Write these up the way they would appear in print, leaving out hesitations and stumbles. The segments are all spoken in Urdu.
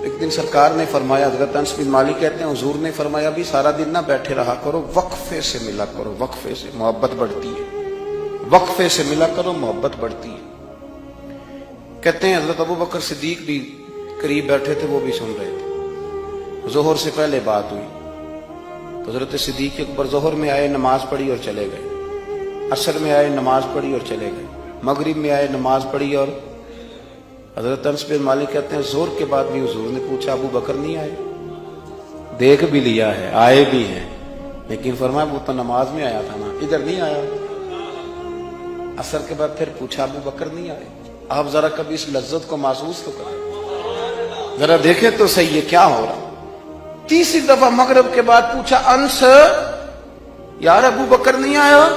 ایک دن سرکار نے فرمایا، حضرت انس بن مالک کہتے ہیں حضور نے فرمایا بھی سارا دن نہ بیٹھے رہا کرو، وقفے سے ملا کرو، وقفے سے محبت بڑھتی ہے، وقفے سے ملا کرو محبت بڑھتی ہے۔ کہتے ہیں حضرت ابو بکر صدیق بھی قریب بیٹھے تھے، وہ بھی سن رہے تھے۔ ظہر سے پہلے بات ہوئی تو حضرت صدیق اکبر ظہر میں آئے، نماز پڑھی اور چلے گئے، عصر میں آئے، نماز پڑھی اور چلے گئے، مغرب میں آئے، نماز پڑھی اور حضرت انس بن مالک کہتے ہیں ظہر کے بعد بھی حضور نے پوچھا ابو بکر نہیں آئے؟ دیکھ بھی لیا ہے، آئے بھی ہیں، لیکن فرمایا وہ تو نماز میں آیا تھا نا، ادھر نہیں آیا۔ عصر کے بعد پھر پوچھا ابو بکر نہیں آئے؟ آپ ذرا کبھی اس لذت کو محسوس تو کریں، ذرا دیکھیں تو صحیح ہے کیا ہو رہا۔ تیسری دفعہ مغرب کے بعد پوچھا انس یار ابو بکر نہیں آیا؟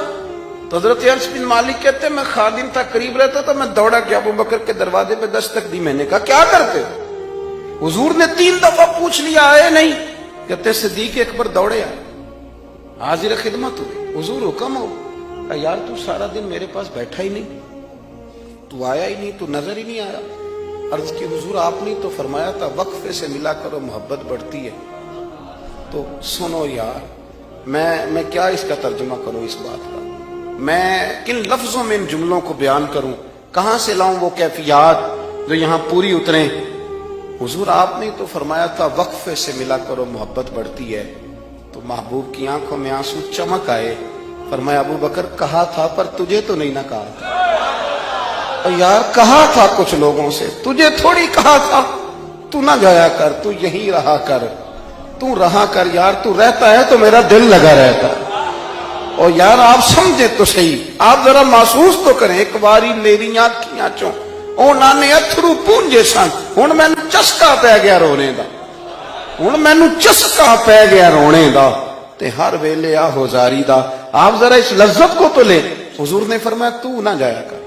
تو حضرت انس بن مالک کہتے ہیں میں خادم تھا، قریب رہتا تو میں دوڑا گیا ابو بکر کے دروازے پہ دستک دی، میں نے کہا کیا کرتے ہو؟ حضور نے 3 دفعہ پوچھ لیا آئے نہیں؟ کہتے صدیق اکبر دوڑے آئے، حاضر خدمت ہوئے، حضور حکم ہو۔ کہا یار تو سارا دن میرے پاس بیٹھا ہی نہیں، تو آیا ہی نہیں، تو نظر ہی نہیں آیا۔ عرض کی حضور آپ نے تو فرمایا تھا وقفے سے ملا کرو محبت بڑھتی ہے۔ تو سنو یار، میں کیا اس کا ترجمہ کروں اس بات کا، میں کن لفظوں میں ان جملوں کو بیان کروں، کہاں سے لاؤں وہ کیفیات جو یہاں پوری اتریں۔ حضور آپ نے تو فرمایا تھا وقفے سے ملا کرو محبت بڑھتی ہے۔ تو محبوب کی آنکھوں میں آنسو چمک آئے، فرمایا ابو بکر کہا تھا پر تجھے تو نہیں نہ کہا تھا۔ اور یار کہا تھا کچھ لوگوں سے، تجھے تھوڑی کہا تھا تو نہ جایا کر، تو یہی رہا کر، تو رہا کر یار، تو رہتا ہے تو میرا دل لگا رہتا ہے۔ اور یار آپ سمجھے تو صحیح، آپ ذرا محسوس تو کریں، ایک باری میری آنکھیاں چوں اونا نے اتھرو پونجے سن، ہن مینوں چسکا پی گیا رونے دا، ہن مینوں چسکا پی گیا رونے دا، تے ہر ویلے آہو زاری دا۔ آپ ذرا اس لذت کو تو لیں۔ حضور نے فرمایا تو نہ جایا کر۔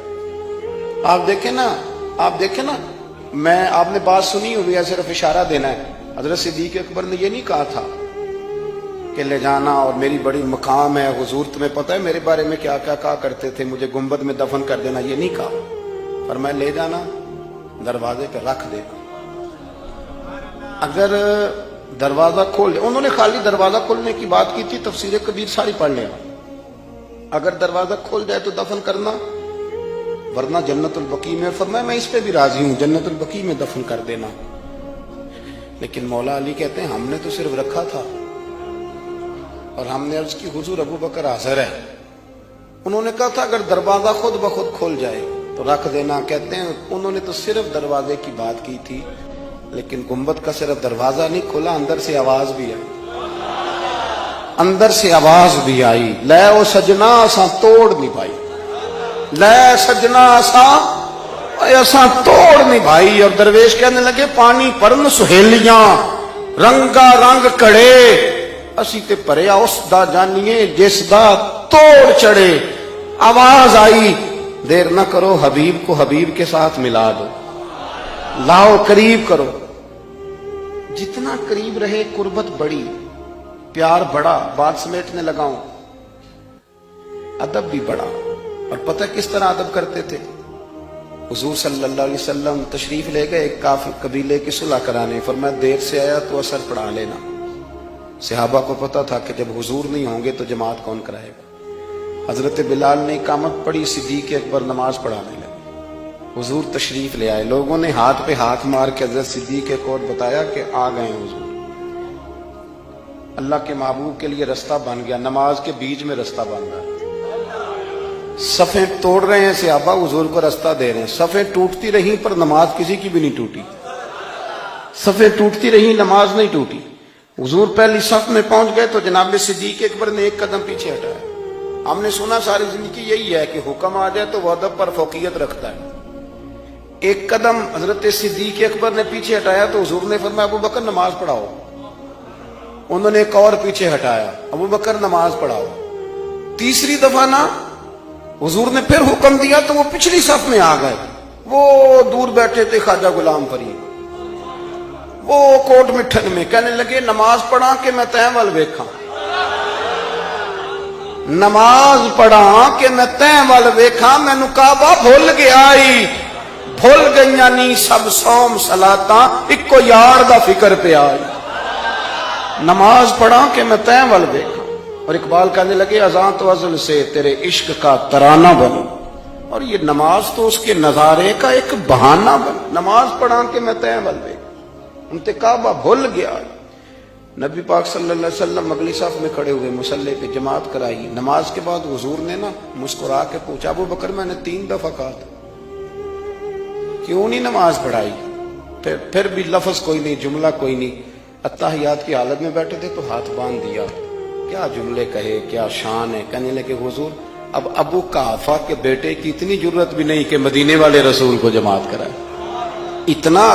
آپ دیکھیں نا، میں آپ نے بات سنی ہوئی ہے، صرف اشارہ دینا ہے۔ حضرت صدیق اکبر نے یہ نہیں کہا تھا کہ لے جانا اور میری بڑی مقام ہے، حضور تمہیں پتہ ہے میرے بارے میں کیا کیا کہا کرتے تھے، مجھے گنبد میں دفن کر دینا، یہ نہیں کہا۔ پر میں لے جانا، دروازے پہ رکھ دینا، اگر دروازہ کھول دے، انہوں نے خالی دروازہ کھولنے کی بات کی تھی، تفسیر کبیر ساری پڑھ لینا، اگر دروازہ کھول جائے تو دفن کرنا، ورنہ جنت البقیع میں، فرمایا میں اس پہ بھی راضی ہوں، جنت البقیع میں دفن کر دینا۔ لیکن مولا علی کہتے ہیں ہم نے تو صرف رکھا تھا، اور ہم نے عرض کی حضور ابو بکر حاضر ہے۔ انہوں نے کہا تھا اگر دروازہ خود بخود کھول جائے تو رکھ دینا۔ کہتے ہیں انہوں نے تو صرف دروازے کی بات کی تھی، لیکن گنبد کا صرف دروازہ نہیں کھلا، اندر سے آواز بھی آئی، اندر سے آواز بھی آئی، لے او سجنا اساں توڑ نہیں پائی، لے سجنا اساں توڑ نہیں بھائی۔ اور درویش کہنے لگے پانی پرن سہیلیاں رنگا رنگ کڑے، اسی تے پریا اس دا جانیے جس دا توڑ چڑھے۔ آواز آئی دیر نہ کرو، حبیب کو حبیب کے ساتھ ملا دو، لاؤ قریب کرو۔ جتنا قریب رہے قربت بڑی، پیار بڑا، بات سمیٹنے لگاؤں، ادب بھی بڑا۔ اور پتہ کس طرح ادب کرتے تھے؟ حضور صلی اللہ علیہ وسلم تشریف لے گئے ایک کافر قبیلے کی صلح کرانے، فرمایا دیر سے آیا تو اثر پڑھا لینا۔ صحابہ کو پتا تھا کہ جب حضور نہیں ہوں گے تو جماعت کون کرائے گا۔ حضرت بلال نے اقامت پڑھی، صدیق اکبر نماز پڑھانے لگے، حضور تشریف لے آئے، لوگوں نے ہاتھ پہ ہاتھ مار کے حضرت صدیق کو بتایا کہ آ گئے حضور۔ اللہ کے محبوب کے لیے رستہ بن گیا، نماز کے بیچ میں رستہ بن گیا، صفیں توڑ رہے ہیں صحابہ، حضور کو رستہ دے رہے ہیں، صفیں ٹوٹتی رہیں پر نماز کسی کی بھی نہیں ٹوٹی، صفیں ٹوٹتی رہیں نماز نہیں ٹوٹی۔ حضور پہلی صف میں پہنچ گئے تو جناب صدیق اکبر نے ایک قدم پیچھے ہٹایا۔ ہم نے سنا ساری زندگی یہی ہے کہ حکم آ جائے تو وہ ادب پر فوقیت رکھتا ہے۔ ایک قدم حضرت صدیق اکبر نے پیچھے ہٹایا تو حضور نے فرمایا ابو بکر نماز پڑھاؤ۔ انہوں نے ایک اور پیچھے ہٹایا، ابو بکر نماز پڑھاؤ۔ تیسری دفعہ نا حضور نے پھر حکم دیا تو وہ پچھلی صف میں آ گئے، وہ دور بیٹھے تھے خواجہ غلام فرید، وہ کوٹ مٹھن میں، کہنے لگے نماز پڑھا کہ میں تیں ول ویکھاں، نماز پڑھا کہ میں تیں ول ویکھاں، مینوں کعبہ بھول گیا آئی، بھول گئیاں نی سب سوم سلاتاں اکو یار دا فکر پہ آئی نماز پڑھا کہ میں تیں ول دیکھا اور اقبال کہنے لگے اذان تو ازل سے تیرے عشق کا ترانہ بنو اور یہ نماز تو اس کے نظارے کا ایک بہانہ بن نماز پڑھا کہ میں تیں ول دیکھا انتقابہ بھول گیا نبی پاک صلی اللہ علیہ وسلم اگلی صف میں کھڑے ہوئے مصلی پہ جماعت کرائی نماز کے بعد حضور نے نا مسکرا کے پوچھا ابو بکر میں نے 3 دفعہ کہا تھا کیوں نہیں نماز پڑھائی پھر بھی لفظ کوئی نہیں جملہ کوئی نہیں اتحیات کی حالت میں بیٹھے تھے تو ہاتھ باندھ دیا کیا جملے کہے کیا شان ہے کہنے لگے حضور اب ابو قحافہ کے بیٹے کی اتنی جرت بھی نہیں کہ مدینے والے رسول کو جماعت کرائے اتنا